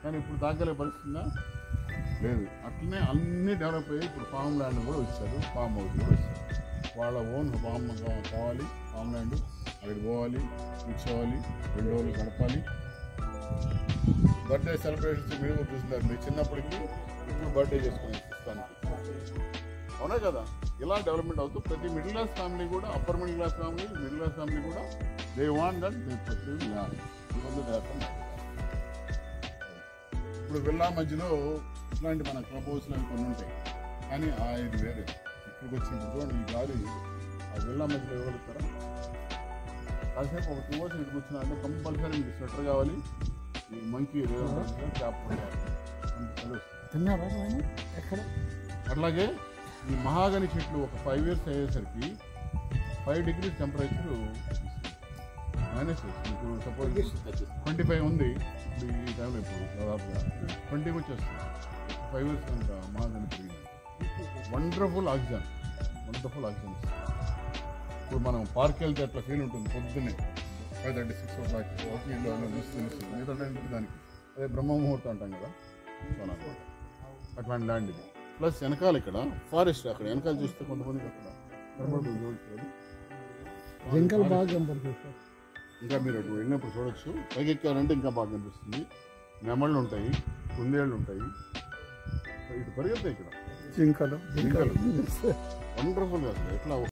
కానీ ఇప్పుడు తాగలే పరిస్థితిగా లేదు. అట్లనే అన్నీ డెవలప్ అయ్యి ఇప్పుడు ఫామ్ ల్యాండ్ కూడా వచ్చారు, ఫామ్ హౌస్ కూడా వచ్చారు. వాళ్ళ ఓన్ ఫామ్ కావాలి, ఫామ్ ల్యాండ్, అక్కడికి పోవాలి, కూర్చోవాలి, 2 రోజులు గడపాలి. బర్త్డే సెలబ్రేషన్స్ మీరు కూడా చూస్తున్నారు, మీరు చిన్నప్పటికి ఇప్పుడు బర్త్డే చేసుకుని ఇస్తాను, అవునా కదా? ఇలా డెవలప్మెంట్ అవుతూ ప్రతి మిడిల్ క్లాస్ ఫ్యామిలీ కూడా, upper middle class family, middle class family కూడా దే వాంట్ దట్ ఇప్పుడు విల్లా మధ్యలో ఇట్లాంటి మన క్లబ్ హౌస్లు అవి కొన్ని ఉంటాయి, కానీ ఇది వేరే. ఇక్కడికి వచ్చింది చూడండి, ఈ గాలి ఆ విల్లా మధ్యలో ఇవ్వగలుగుతారా? కాసేపు ఒక 2 hours ఇక్కడికి వచ్చినా అంటే కంపల్సరీ మీకు స్వెటర్ కావాలి, ఈ మంకీ క్యాప్ ఎక్కడ. అట్లాగే ఈ మహాగని చెట్లు ఒక 5 years అయ్యేసరికి 5 degrees టెంపరేచర్ మైనస్. మీకు సపోజ్ 25 ఉంది ఇప్పుడు ఈ టైంలో, ఇప్పుడు దాదాపుగా 20 వచ్చేస్తుంది. 5 years కనుక మహాగని పెరిగింది. Wonderful oxygen. ఇప్పుడు మనం పార్క్ వెళ్తే అట్లా ఫీల్ ఉంటుంది పొద్దున్నే 5:30, 6 o'clock వాకింగ్లో తెలుస్తుంది. మిగతా దానికి అదే బ్రహ్మముహూర్తం అంటాం కదా, చాలా అట్లాంటి ల్యాండ్ ఇది. ప్లస్ వెనకాల ఇక్కడ ఫారెస్ట్, అక్కడ వెనకాల చూస్తే కొంతమందికి అక్కడ కనబడుతుంది, చూడట్లేదు. జంగల్ బాగా కనబడుతుంది సార్. ఇంకా మీరు అటు వెళ్ళినప్పుడు చూడొచ్చు. పైకి ఎక్కారంటే ఇంకా బాగా కనిపిస్తుంది. నెమళ్ళు ఉంటాయి, కుందేళ్ళు ఉంటాయి, ఇటు పరిగెత్తాయి ఇక్కడ జింకలు వండర్ఫుల్గా అసలు ఎట్లా